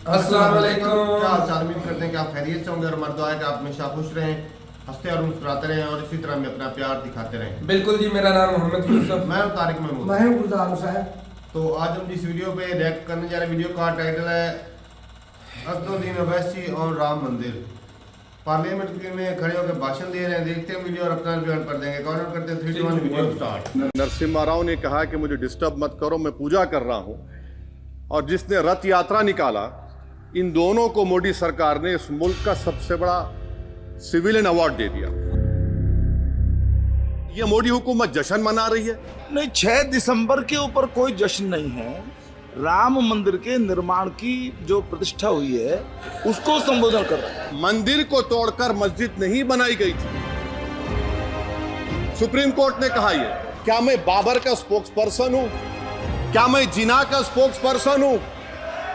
अस्सलाम वालेकुम। क्या हाल चाल, उम्मीद करते हैं कि आप खैरियत से होंगे और हमारी दुआ है कि आप हमेशा खुश रहें, हंसते और मुस्कुराते रहें और इसी तरह में अपना प्यार दिखाते रहें। बिल्कुल जी, मेरा नाम मोहम्मद यूसुफ। मैं हूं तारिक महमूद। मैं हूं गुलजार हुसैन। तो आज हम जिस वीडियो पे रिएक्ट करने जा रहे हैं, वीडियो का टाइटल है असदुद्दीन ओवैसी और राम मंदिर। पार्लियामेंट में खड़े होकर भाषण दे रहे हैं। देखते हैं वीडियो और अपना बयान कर देंगे। काउंट करते हैं 3 2 1 वीडियो स्टार्ट। नरसिम्हा राव ने कहा कि मुझे डिस्टर्ब मत करो, मैं पूजा कर रहा हूं। और जिसने रथ यात्रा निकाला, इन दोनों को मोदी सरकार ने इस मुल्क का सबसे बड़ा सिविलियन अवार्ड दे दिया। ये मोदी हुकूमत जश्न मना रही है। नहीं, 6 दिसंबर के ऊपर कोई जश्न नहीं है। राम मंदिर के निर्माण की जो प्रतिष्ठा हुई है उसको संबोधन कर रहे हैं। मंदिर को तोड़कर मस्जिद नहीं बनाई गई थी। सुप्रीम कोर्ट ने कहा ये। क्या मैं बाबर का स्पोक्स पर्सन हूं? क्या मैं जिना का स्पोक्स पर्सन हूं?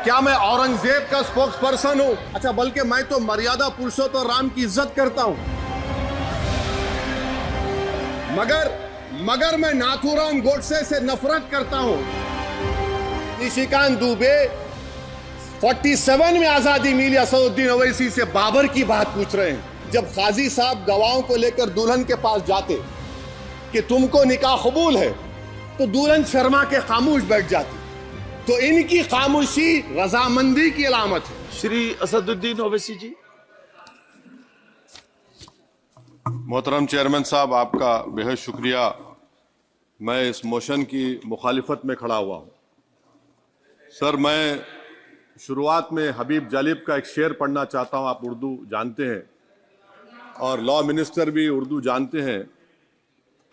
क्या मैं औरंगजेब का स्पोक्स पर्सन हूं? अच्छा, बल्कि मैं तो मर्यादा पुरुषोत्तम राम की इज्जत करता हूं। मगर मैं नाथूराम गोडसे से नफरत करता हूं। निशिकांत दुबे 47 में आजादी मिली असदुद्दीन ओवैसी से बाबर की बात पूछ रहे हैं। जब काजी साहब गवाहों को लेकर दुल्हन के पास जाते कि तुमको निकाह कबूल है, तो दुल्हन शर्मा के खामोश बैठ जाती। तो इनकी खामोशी रजामंदी की अलामत है। श्री असदुद्दीन ओवैसी जी। मोहतरम चेयरमैन साहब, आपका बेहद शुक्रिया। मैं इस मोशन की मुखालिफत में खड़ा हुआ हूं। सर, मैं शुरुआत में हबीब जालिब का एक शेर पढ़ना चाहता हूं। आप उर्दू जानते हैं और लॉ मिनिस्टर भी उर्दू जानते हैं।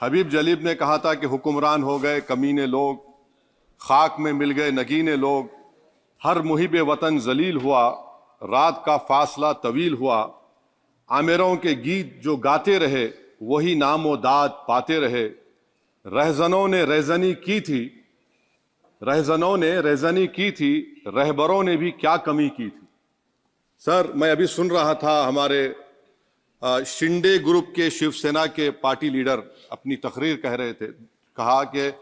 हबीब जालिब ने कहा था कि हुक्मरान हो गए कमीने लोग, खाक में मिल गए नगीने लोग, हर मुहिब वतन जलील हुआ, रात का फासला तवील हुआ, आमिरों के गीत जो गाते रहे वही नामो दाद पाते रहे, रहजनों ने रेजनी की थी, रहबरों ने भी क्या कमी की थी। सर, मैं अभी सुन रहा था हमारे शिंदे ग्रुप के शिवसेना के पार्टी लीडर अपनी तकरीर कह रहे थे। कहा कि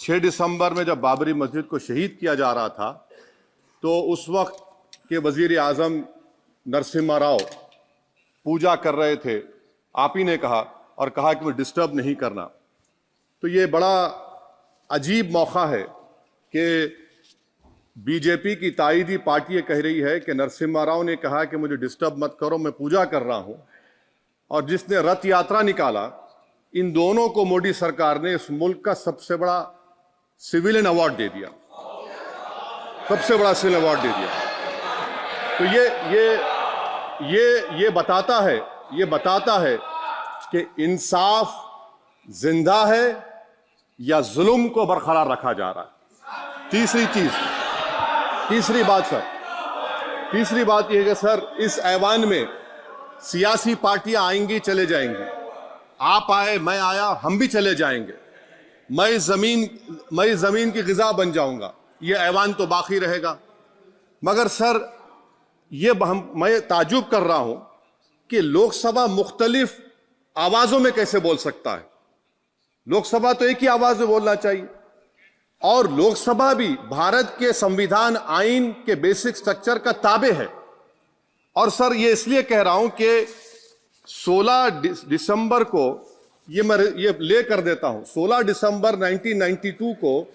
6 दिसंबर में जब बाबरी मस्जिद को शहीद किया जा रहा था, तो उस वक्त के वजीर आजम नरसिम्हा राव पूजा कर रहे थे। आप ही ने कहा और कहा कि मैं डिस्टर्ब नहीं करना। तो ये बड़ा अजीब मौका है कि बीजेपी की ताईदी पार्टी ये कह रही है कि नरसिम्हा राव ने कहा कि मुझे डिस्टर्ब मत करो, मैं पूजा कर रहा हूं। और जिसने रथ यात्रा निकाला, इन दोनों को मोदी सरकार ने इस मुल्क का सबसे बड़ा सिविलियन अवार्ड दे दिया। सबसे बड़ा सिविलियन अवार्ड दे दिया। तो ये बताता है कि इंसाफ जिंदा है या जुल्म को बरकरार रखा जा रहा है। तीसरी बात यह है कि सर, इस ऐवान में सियासी पार्टियां आएंगी, चले जाएंगी। आप आए, मैं आया, हम भी चले जाएंगे। मैं जमीन की गिजा बन जाऊंगा, यह ऐवान तो बाकी रहेगा। मगर सर, मैं ताजुब कर रहा हूं कि लोकसभा मुख्तलिफ आवाजों में कैसे बोल सकता है। लोकसभा तो एक ही आवाज में बोलना चाहिए। और लोकसभा भी भारत के संविधान आइन के बेसिक स्ट्रक्चर का ताबे है। और सर, ये इसलिए कह रहा हूं कि 16 दिसंबर को ये ले कर देता हूं। 16 दिसंबर 1992 को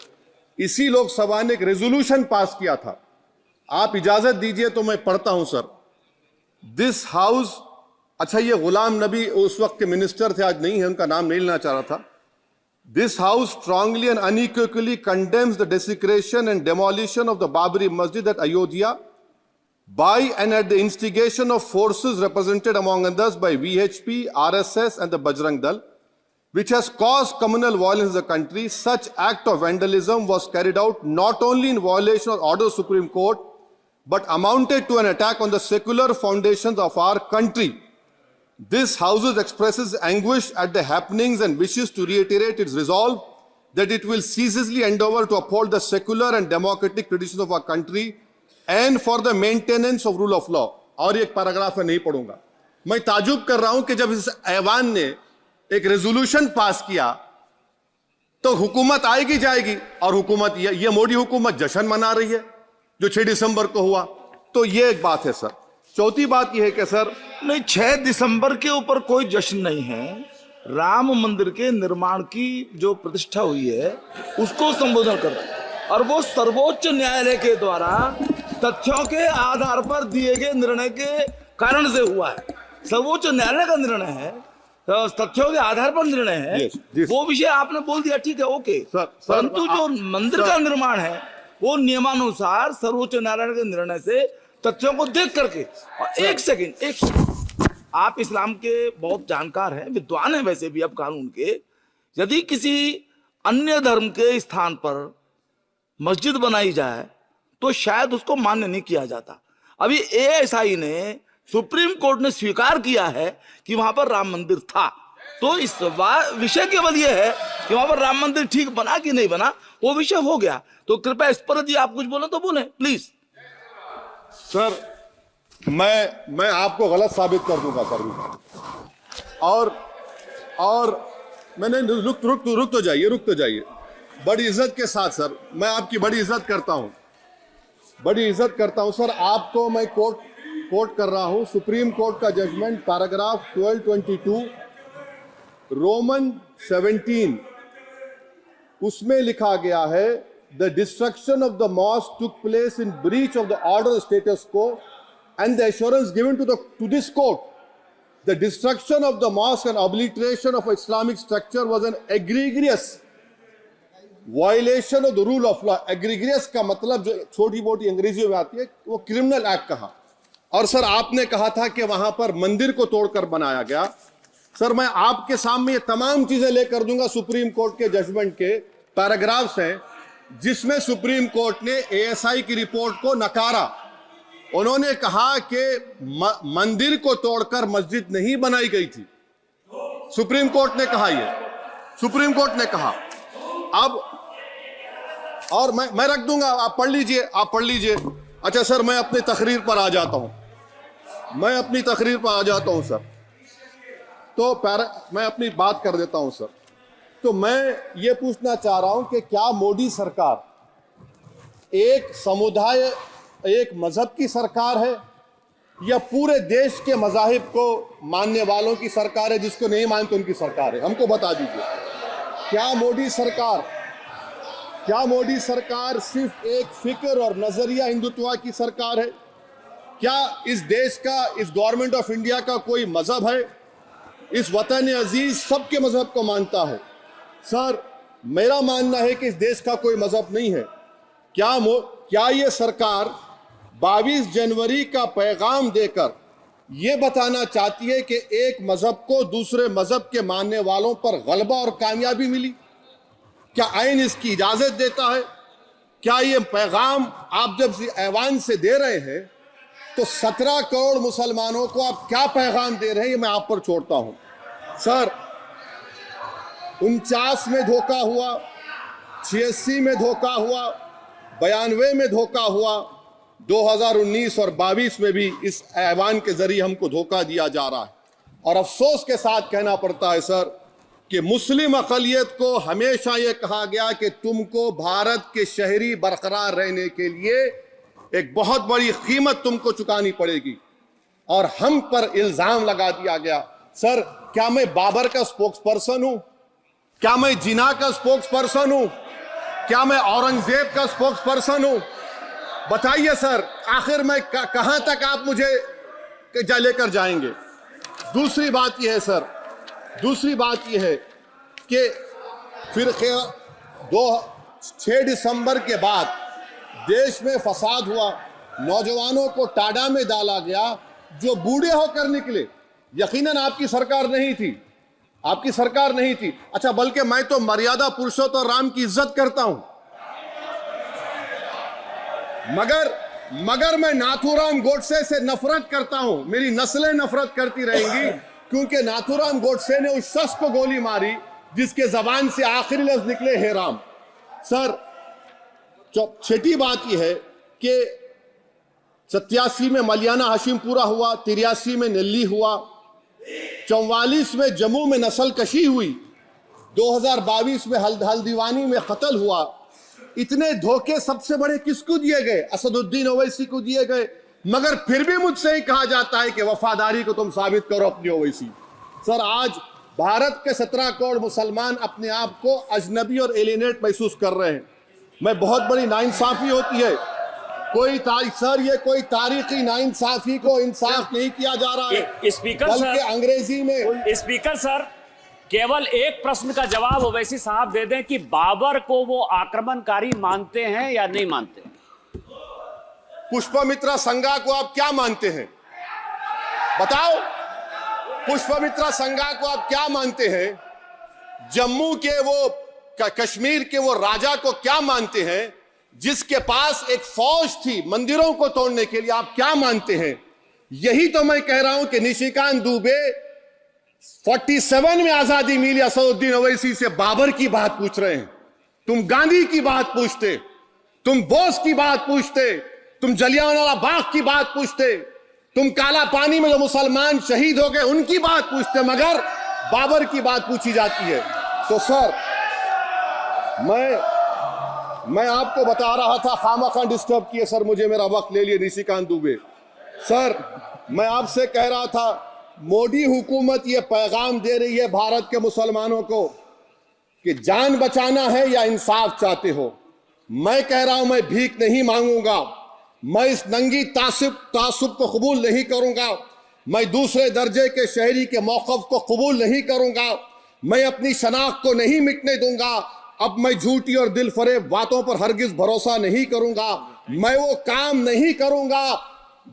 इसी लोकसभा ने एक रेजोल्यूशन पास किया था। आप इजाजत दीजिए तो मैं पढ़ता हूं सर। दिस हाउस, अच्छा, ये गुलाम नबी उस वक्त के मिनिस्टर थे, आज नहीं है, उनका नाम नहीं लेना चाह रहा था। This House strongly and unequivocally condemns the desecration and demolition of the Babri Masjid at Ayodhya by and at the instigation of forces represented among others by VHP, RSS and the Bajrang Dal, which has caused communal violence in the country. Such act of vandalism was carried out not only in violation of order of Supreme Court, but amounted to an attack on the secular foundations of our country. This House expresses anguish at the happenings and wishes to reiterate its resolve that it will ceaselessly endeavor to uphold the secular and democratic traditions of our country and for the maintenance of rule of law. और एक paragraph में नहीं पढ़ूंगा। मैं ताजुब कर रहा हूं कि जब इस ऐवान ने एक रेजोल्यूशन पास किया, तो हुकूमत आएगी जाएगी। और हुकूमत, ये मोदी हुकूमत जश्न मना रही है जो 6 दिसंबर को हुआ। तो ये एक बात है सर। चौथी बात यह है कि सर नहीं, 6 दिसंबर के ऊपर कोई जश्न नहीं है। राम मंदिर के निर्माण की जो प्रतिष्ठा हुई है उसको संबोधन कर रहे हैं, और वो सर्वोच्च न्यायालय के द्वारा तथ्यों के आधार पर दिए गए निर्णय के कारण से हुआ है। सर्वोच्च न्यायालय का निर्णय है, तो तथ्यों के आधार पर निर्णय है। Yes, yes. वो विषय आपने बोल दिया, ठीक है, ओके। सर, परंतु जो मंदिर सर, का निर्माण है वो नियमानुसार सर्वोच्च न्यायालय के निर्णय से तथ्यों को देख करके। और एक सेकंड, आप इस्लाम के बहुत जानकार हैं, विद्वान हैं वैसे भी अब कानून के। यदि किसी अन्य धर्म के स्थान पर मस्जिद बनाई जाए तो शायद उसको मान्य नहीं किया जाता। अभी एएसआई ने, सुप्रीम कोर्ट ने स्वीकार किया है कि वहां पर राम मंदिर था। तो इस विषय केवल यह है कि वहां पर राम मंदिर ठीक बना कि नहीं बना, वो विषय हो गया। तो कृपया इस पर यदि आप कुछ बोले तो बोले प्लीज। सर मैं आपको गलत साबित कर दूंगा सर। और मैंने रुक तो जाइए बड़ी इज्जत के साथ सर, मैं आपकी बड़ी इज्जत करता हूं सर। आपको मैं कोट कर रहा हूं सुप्रीम कोर्ट का जजमेंट, पैराग्राफ 1222 रोमन 17, उसमें लिखा गया है the destruction of the mosque took place in breach of the order status को and the assurance given to this court, the destruction of the mosque and obliteration of Islamic structure was an egregious violation of the rule of law. Egregious का मतलब जो छोटी मोटी अंग्रेजी में आती है वो क्रिमिनल एक्ट कहा। और सर आपने कहा था कि वहां पर मंदिर को तोड़कर बनाया गया। सर मैं आपके सामने ये तमाम चीजें लेकर दूंगा, सुप्रीम कोर्ट के जजमेंट के पैराग्राफ्स हैं जिसमें सुप्रीम कोर्ट ने एएसआई की रिपोर्ट को नकारा। उन्होंने कहा कि मंदिर को तोड़कर मस्जिद नहीं बनाई गई थी। सुप्रीम कोर्ट ने कहा, सुप्रीम कोर्ट ने कहा। अब और मैं रख दूंगा, आप पढ़ लीजिए। अच्छा सर, मैं अपनी तकरीर पर आ जाता हूं सर। तो मैं अपनी बात कर देता हूं सर। तो मैं ये पूछना चाह रहा हूं कि क्या मोदी सरकार एक समुदाय, एक मजहब की सरकार है या पूरे देश के मजाहिब को मानने वालों की सरकार है? जिसको नहीं मानते उनकी सरकार है, हमको बता दीजिए। क्या मोदी सरकार सिर्फ एक फिक्र और नजरिया हिंदुत्व की सरकार है? क्या इस देश का, इस गवर्नमेंट ऑफ इंडिया का कोई मजहब है? इस वतन अजीज सबके मजहब को मानता है। सर मेरा मानना है कि इस देश का कोई मजहब नहीं है। क्या ये सरकार 22 जनवरी का पैगाम देकर यह बताना चाहती है कि एक मजहब को दूसरे मजहब के मानने वालों पर गलबा और कामयाबी मिली? क्या आईन इसकी इजाजत देता है? क्या ये पैगाम आप जब ऐवान से दे रहे हैं तो 17 करोड़ मुसलमानों को आप क्या पैगाम दे रहे हैं, ये मैं आप पर छोड़ता हूं। सर 49 में धोखा हुआ, 86 में धोखा हुआ, 92 में धोखा हुआ, 2019 और 22 में भी इस ऐवान के जरिए हमको धोखा दिया जा रहा है। और अफसोस के साथ कहना पड़ता है सर कि मुस्लिम अक़लियत को हमेशा यह कहा गया कि तुमको भारत के शहरी बरकरार रहने के लिए एक बहुत बड़ी कीमत तुमको चुकानी पड़ेगी, और हम पर इल्जाम लगा दिया गया। सर क्या मैं बाबर का स्पोक्स पर्सन हूं? क्या मैं जिना का स्पोक्स पर्सन हूं? क्या मैं औरंगजेब का स्पोक्स पर्सन हूं? बताइए सर, आखिर मैं कहां तक आप मुझे लेकर जाएंगे? दूसरी बात यह है सर, दूसरी बात यह है कि फिर 6 दिसंबर के बाद देश में फसाद हुआ, नौजवानों को टाडा में डाला गया जो बूढ़े होकर निकले। यकीनन आपकी सरकार नहीं थी, अच्छा बल्कि मैं तो मर्यादा पुरुषोत्तम राम की इज्जत करता हूं, मगर मैं नाथूराम गोडसे से नफरत करता हूं। मेरी नस्लें नफरत करती रहेंगी क्योंकि नाथूराम गोडसे ने उस शख्स को गोली मारी जिसके जबान से आखिरी लफ्ज निकले हे राम। सर छठी बात यह है कि 87 में मलियाना हाशिमपुरा हुआ, 83 में नेल्ली हुआ, 44 में जम्मू में नस्ल कशी हुई, 2022 में हल्दीवानी में कत्ल हुआ। इतने धोखे सबसे बड़े किसको दिए गए? असदुद्दीन ओवैसी को दिए गए, मगर फिर भी मुझसे ही कहा जाता है कि वफादारी को तुम साबित करो अपनी ओवैसी। सर, आज भारत के 17 करोड़ मुसलमान अपने आप को अजनबी और एलिनेट महसूस कर रहे हैं। मैं बहुत बड़ी नाइंसाफी होती है, सर ये कोई तारीखी नाइंसाफी को इंसाफ नहीं किया जा रहा है। स्पीकर बल्कि सर, अंग्रेजी में स्पीकर सर, केवल एक प्रश्न का जवाब ओवैसी साहब दे दें कि बाबर को वो आक्रमणकारी मानते हैं या नहीं मानते? पुष्पमित्रा संघा को आप क्या मानते हैं? बताओ, पुष्पमित्रा संघा को आप क्या मानते हैं? जम्मू के वो कश्मीर के वो राजा को क्या मानते हैं जिसके पास एक फौज थी मंदिरों को तोड़ने के लिए? आप क्या मानते हैं? यही तो मैं कह रहा हूं कि निशिकांत दुबे 47 में आजादी मिली, असदुद्दीन ओवैसी से बाबर की बात पूछ रहे हैं। तुम गांधी की बात पूछते, तुम बोस की बात पूछते, तुम जलियांवाला बाग की बात पूछते, तुम काला पानी में जो मुसलमान शहीद हो गए उनकी बात पूछते, मगर बाबर की बात पूछी जाती है। तो सर, मैं आपको बता रहा था, खामखा डिस्टर्ब किए सर, मुझे मेरा वक्त ले लिए निशिकांत दुबे। सर, मैं आपसे कह रहा था, मोदी हुकूमत ये पैगाम दे रही है भारत के मुसलमानों को कि जान बचाना है या इंसाफ चाहते हो। मैं कह रहा हूं, मैं भीख नहीं मांगूंगा, मैं इस नंगी तासुब को कबूल नहीं करूंगा, मैं दूसरे दर्जे के शहरी के मौक़िफ़ को कबूल नहीं करूंगा, मैं अपनी शनाख्त को नहीं मिटने दूंगा। अब मैं झूठी और दिल फरेब बातों पर हरगिज भरोसा नहीं करूंगा। मैं वो काम नहीं करूंगा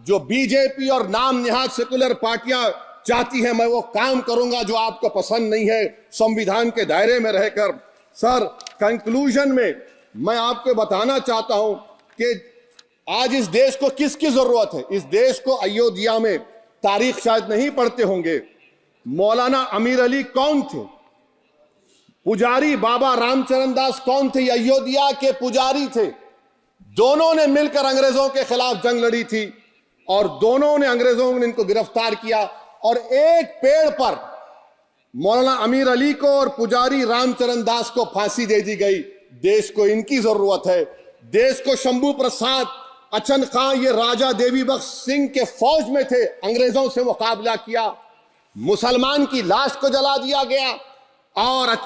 जो बीजेपी और नाम निहाद सेकुलर पार्टियां चाहती हैं। मैं वो काम करूंगा जो आपको पसंद नहीं है, संविधान के दायरे में रहकर। सर, कंक्लूजन में मैं आपको बताना चाहता हूं कि आज इस देश को किसकी जरूरत है? इस देश को अयोध्या में, तारीख शायद नहीं पढ़ते होंगे, मौलाना अमीर अली कौन थे? पुजारी बाबा रामचरण दास कौन थे? अयोध्या के पुजारी थे। दोनों ने मिलकर अंग्रेजों के खिलाफ जंग लड़ी थी और दोनों ने, अंग्रेजों ने इनको गिरफ्तार किया और एक पेड़ पर मौलाना अमीर अली को और पुजारी रामचरण दास को फांसी दे दी गई। देश को इनकी जरूरत है। देश को शंभू प्रसाद, अचन खां, ये राजा देवी बख्श सिंह के फौज में थे, अंग्रेजों से मुकाबला किया, मुसलमान की लाश को जला दिया गया और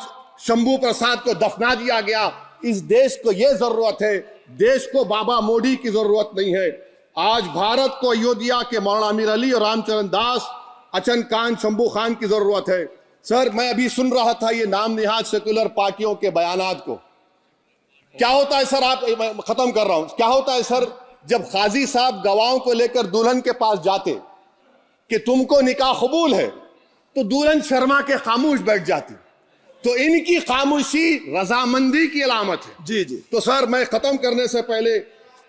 शंभू प्रसाद को दफना दिया गया। इस देश को यह जरूरत है, देश को बाबा मोदी की जरूरत नहीं है। आज भारत को अयोध्या के मौलाना अमीर अली और रामचरण दास, अचन खान, शंभू खान की जरूरत है। सर, मैं अभी सुन रहा था ये नाम निहाद सेकुलर पार्टियों के बयानात को। क्या होता है सर, मैं खत्म कर रहा हूं, क्या होता है सर, जब काजी साहब गवाहों को लेकर दुल्हन के पास जाते कि तुमको निकाह कबूल है, तो दुल्हन शर्मा के खामोश बैठ जाती। तो इनकी खामोशी रजामंदी की अलामत है। जी जी। तो सर, मैं खत्म करने से पहले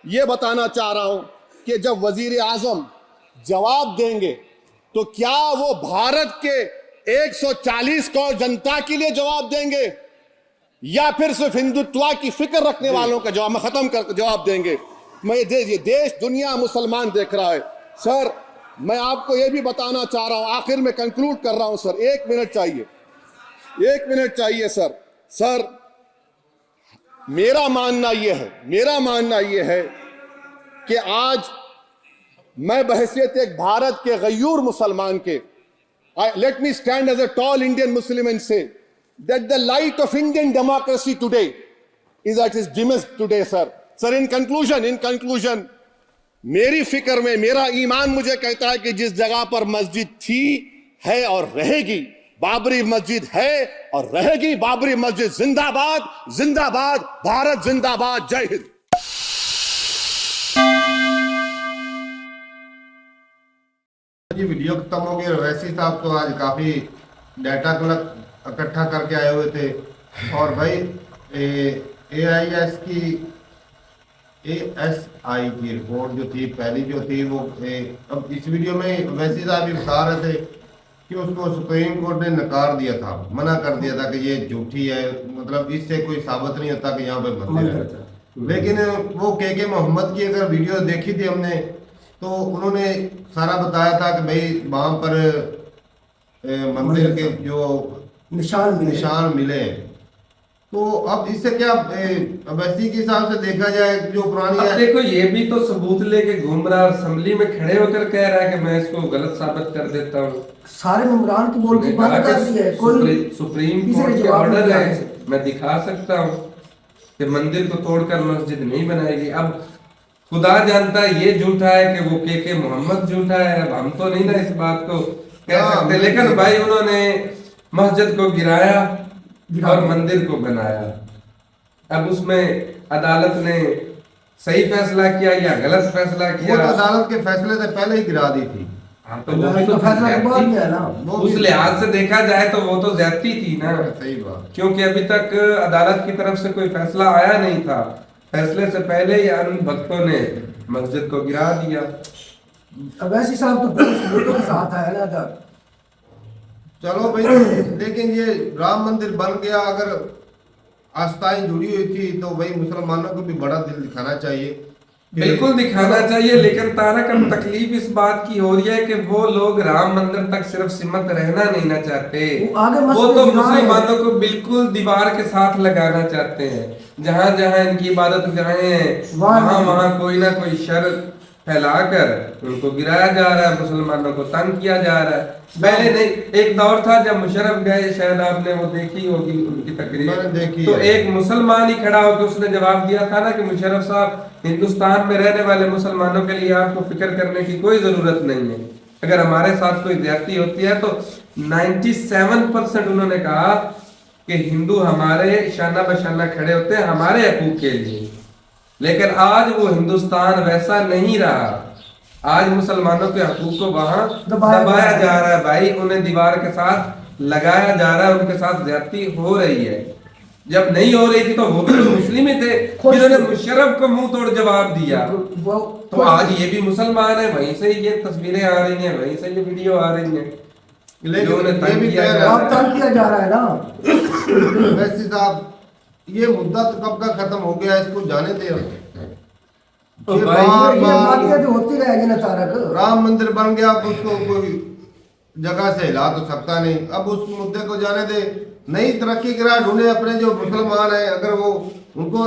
यह बताना चाह रहा हूं कि जब वजीर आजम जवाब देंगे तो क्या वो भारत के 140 करोड़ जनता के लिए जवाब देंगे या फिर सिर्फ हिंदुत्व की फिक्र रखने वालों का जवाब, मैं खत्म कर जवाब देंगे? मैं ये देश, दुनिया, मुसलमान देख रहा है। सर, मैं आपको यह भी बताना चाह रहा हूं, आखिर में कंक्लूड कर रहा हूं सर, 1 मिनट चाहिए, 1 मिनट चाहिए सर। सर, मेरा मानना यह है कि आज मैं बहैसियत एक भारत के गयूर मुसलमान के, let me stand as a tall Indian Muslim and say that the light of Indian democracy today is at its dimmest today, sir. Sir, in conclusion, मेरी फिक्र में, मेरा ईमान मुझे कहता है कि जिस जगह पर मस्जिद थी, है और रहेगी, बाबरी मस्जिद है और रहेगी, बाबरी मस्जिद जिंदाबाद, जिंदाबाद, भारत जिंदाबाद, जय हिंद। जी, वीडियो खत्म हो गई। वैसे साहब तो आज काफी डाटा इकट्ठा करके आए हुए थे और भाई ASI की रिपोर्ट जो थी, पहली जो थी वो अब इस वीडियो में वैसे साहब भी बता रहे थे कि उसको सुप्रीम कोर्ट ने नकार दिया था, मना कर दिया था कि ये झूठी है, मतलब इससे कोई साबित नहीं होता कि यहाँ पे मंदिर है। लेकिन वो के मोहम्मद की अगर वीडियो देखी थी हमने, तो उन्होंने सारा बताया था कि भाई वहाँ पर मंदिर के जो निशान मिले तो अब इससे क्या वैसी के हिसाब से देखा जाए जो पुरानी अब है। देखो ये भी तो सबूत लेके घूम रहा है, असेंबली में खड़े होकर कह रहा है कि मैं इसको गलत साबित कर देता हूँ। सारे मेंबरान की बोल की मैंने कहा बंद कर दी है, कि कोई सुप्रीम किसी ने कोर्ट के जवाब नहीं ऑर्डर दिया। है, मैं दिखा सकता हूँ कि मंदिर को तोड़कर मस्जिद नहीं बनाएगी। अब खुदा जानता है ये झूठा है कि वो के मोहम्मद झूठा है। अब हम तो नहीं ना इस बात को कह हाँ, सकते, लेकिन भाई उन्होंने मस्जिद को गिराया और मंदिर को बनाया। अब उसमें अदालत ने सही फैसला किया या गलत फैसला वो किया, तो अदालत के फैसले से पहले ही गिरा दी थी। हाँ, तो वो भी तो फैसला के बाद ज्यादती- में है ना। वो उस भी- लिहाज से देखा जाए तो वो तो ज्यादती थी ना, सही बात। क्योंकि अभी तक अदालत की तरफ से कोई फैसला आया नहीं था। फैसले से पहले ही अन्य भक्तों ने मस्जिद को गिरा दिया। अब ऐसे साहब तो पूरे सबूतों के साथ है ना इधर। चलो भाई, लेकिन ये राम मंदिर बन गया, अगर आस्थाएं जुड़ी हुई थी तो भाई मुसलमानों को भी बड़ा दिल दिखाना चाहिए। बिल्कुल दिखाना चाहिए, लेकिन तारक अब तकलीफ इस बात की हो रही है कि वो लोग राम मंदिर तक सिर्फ सीमित रहना नहीं ना चाहते, वो आगे वो मस्जिद तो गिराए। मुसलमानों को बिल्कुल दीवार के साथ लगाना चाहते हैं। जहां जहां इनकी इबादत गाहें हैं वहां वहां कोई ना कोई शर फैलाकर उनको गिराया जा रहा है, मुसलमानों को तंग किया जा रहा है। पहले नहीं, एक दौर था जब मुशर्रफ गए, शायद आपने वो देखी होगी उनकी मैंने तकरीर, देखी तो है। एक मुसलमान ही खड़ा होकर उसने जवाब दिया था ना कि मुशर्रफ साहब, हिंदुस्तान में रहने वाले मुसलमानों के लिए आपको फिक्र करने की कोई जरूरत नहीं है। अगर हमारे साथ कोई ज्यादती होती है तो 97% उन्होंने कहा कि हिंदू हमारे शाना बशाना खड़े होते हैं हमारे हकूक के लिए। लेकिन आज वो हिंदुस्तान वैसा नहीं रहा। आज मुसलमानों के हकूक को वहां दबाया जा रहा है भाई, उन्हें दीवार के साथ लगाया जा रहा है, उनके साथ ज्यादती हो रही है। जब नहीं हो रही थी तो वो भी तो मुस्लिम ही थे जिन्होंने मुशर्रफ को मुंह तोड़ जवाब दिया। वो तो आज ये भी मुसलमान है, वहीं से ये तस्वीरें आ रही हैं, वहीं से ये वीडियो आ रही हैं। लेकिन जो उन्हें ये तंग भी किया कह जा रहा अब तंग किया जा रहा है ना। वैसे साहब, ये मुद्दा तो कब का खत्म हो गया, इसको जाने दे। तो ये भाई, बार ये बार बातें जो होती रहेगी ना तारक। राम मंदिर बन गया, अब उसको कोई जगह से हिला तो सकता नहीं। अब उस मुद्दे को जाने दे, नई तरक्की की राह ढूंढे अपने जो मुसलमान है। अगर वो उनको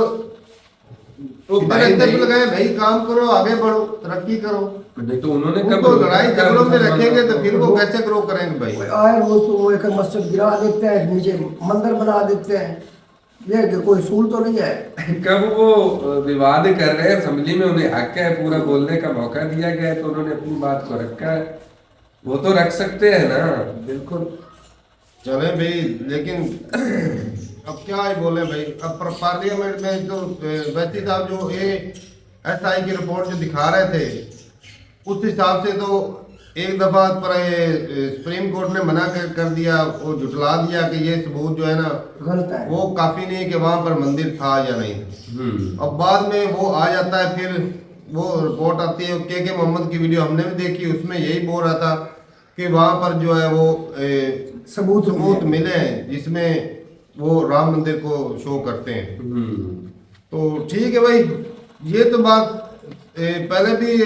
भाई नहीं। लगाए, भाई काम करो, आगे बढ़ो, तरक्की करो। नहीं तो उन्होंने कब उनको लड़ाई झगड़ों में मुसलमानों रखेंगे तो को? फिर वो कैसे ग्रो करेंगे भाई। आए रोज तो वो एक मस्जिद गिरा देते हैं, नीचे मंदिर बना देते हैं। ये कि कोई सूल तो नहीं है। कब वो विवाद कर रहे हैं असेंबली में, उन्हें हक है, पूरा बोलने का मौका दिया गया है, तो उन्होंने अपनी बात को रखा है, वो तो रख सकते हैं ना। बिल्कुल। चले भाई, लेकिन अब क्या ही बोले भाई। अब पार्लियामेंट में जो वैसी साहब जो ASI की रिपोर्ट जो दिखा रहे थे, उस हिसाब से तो एक दफा पर सुप्रीम कोर्ट ने मना कर दिया, वो जुटला दिया कि ये सबूत जो है ना गलत है। वो काफी नहीं कि वहां पर मंदिर था या नहीं। अब बाद में वो आ जाता है, फिर वो रिपोर्ट आती है। के मोहम्मद की वीडियो हमने भी देखी, उसमें यही बोल रहा था कि वहां पर जो है वो सबूत मिले हैं जिसमें वो राम मंदिर को शो करते हैं। तो ठीक है भाई, ये तो बात पहले भी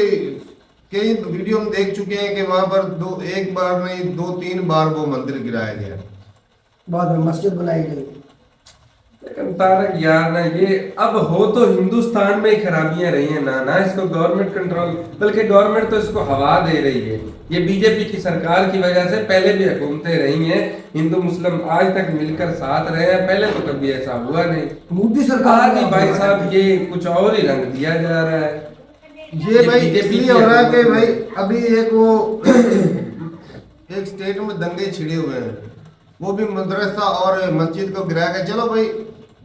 कई वीडियो में देख चुके हैं कि वहां पर एक बार नहीं 2-3 बार वो मंदिर गिराया गया। बाद में मस्जिद बनाई गई। लेकिन तारक यार ना, ये अब हो तो हिंदुस्तान में ही खराबियां रही हैं ना इसको गवर्नमेंट कंट्रोल, बल्कि गवर्नमेंट तो इसको हवा दे रही है। ये बीजेपी की सरकार की वजह से पहले भी हुकूमतें रही हैं, हिंदू मुस्लिम आज तक मिलकर साथ रहे हैं, पहले तो कभी ऐसा हुआ नहीं। मोदी सरकार आज ही भाई साहब ये कुछ और ही रंग दिया जा रहा है। ये भाई बीजेपी इसलिए हो रहा है कि भाई अभी एक वो एक स्टेट में दंगे छिड़े हुए हैं, वो भी मदरसा और मस्जिद को गिरा के। चलो भाई,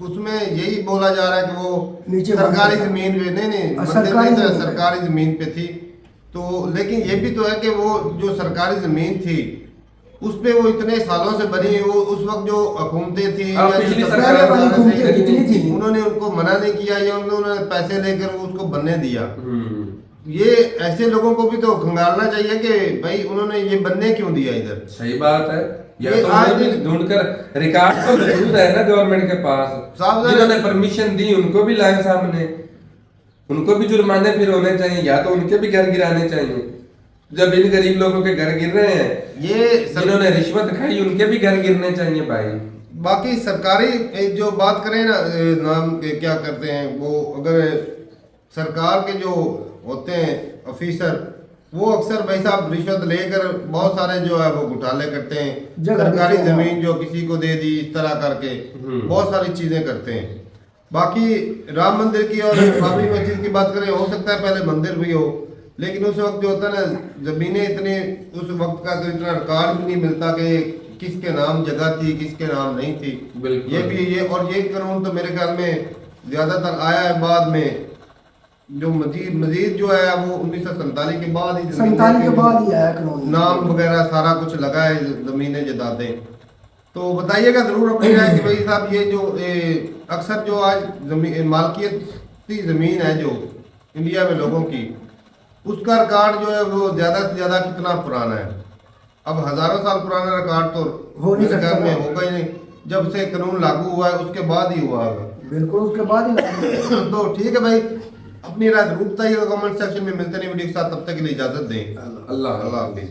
उसमें यही बोला जा रहा है कि वो नीचे सरकारी जमीन पे नहीं सरकारी जमीन पे थी। तो लेकिन ये भी तो है कि वो जो सरकारी जमीन थी उस पे वो इतने सालों से बनी, वो उस वक्त जो हुकूमतें थी या पिछली जो सरकार सरकार वाली हुकूमतें कितनी थी, उन्होंने उनको मना नहीं किया या उन्होंने पैसे लेकर वो उसको बनने दिया। ये ऐसे लोगों को भी तो खंगालना चाहिए कि भाई उन्होंने ये बनने क्यों दिया इधर। सही बात है, या ये तो आज उन्हें भी ढूंढकर रिकॉर्ड तो मौजूद है ना गवर्नमेंट के पास, जिन्होंने परमिशन दी उनको भी लाए सामने, उनको भी जुर्माने फिर होने चाहिए, या तो उनके भी घर गिराने चाहिए। जब इन गरीब लोगों के घर गिर रहे हैं, ये जिन्होंने रिश्वत खाई उनके भी घर गिरने चाहिए भाई। बाकी सरकारी जो बात करें ना नाम के क्या करते हैं वो, अगर सरकार के जो होते हैं ऑफिसर वो अक्सर भाई साहब रिश्वत लेकर बहुत सारे जो है वो घोटाले करते हैं। सरकारी जमीन जो किसी को दे दी इस तरह करके बहुत सारी चीजें करते हैं। बाकी राम मंदिर की और बाबरी मस्जिद की बात करें, हो सकता है पहले मंदिर भी हो, लेकिन उस वक्त जो होता है ना जमीनें इतने उस वक्त का तो इतना रिकॉर्ड भी नहीं मिलता कि किसके नाम जगह थी किसके नाम नहीं थी। ये भी ये और ये कानून तो मेरे ख्याल में ज्यादातर आया है बाद में, जो मजीद जो है वो 1947 के बाद ही 47 के बाद ही आया कानून, नाम वगैरह सारा कुछ लगा है जमीनें जदादें। तो बताइएगा जरूर अपनी राय कि भाई साहब ये जो अक्सर जो आज जमीन मालकियती जमीन है जो इंडिया में लोगों की, उसका रिकॉर्ड जो है वो ज्यादा से ज्यादा कितना पुराना है। अब हजारों साल पुराना रिकॉर्ड तो हो नहीं मेरे ख्याल सकता में होगा ही नहीं, जब से कानून लागू हुआ है उसके बाद ही हुआ होगा। बिल्कुल उसके बाद ही तो ठीक है भाई, अपनी राय जरूर बताइएगा कमेंट सेक्शन में। मिलते नहीं वीडियो के साथ, तब तक के लिए इजाजत दें। अल्लाह अल्लाह हाफिज।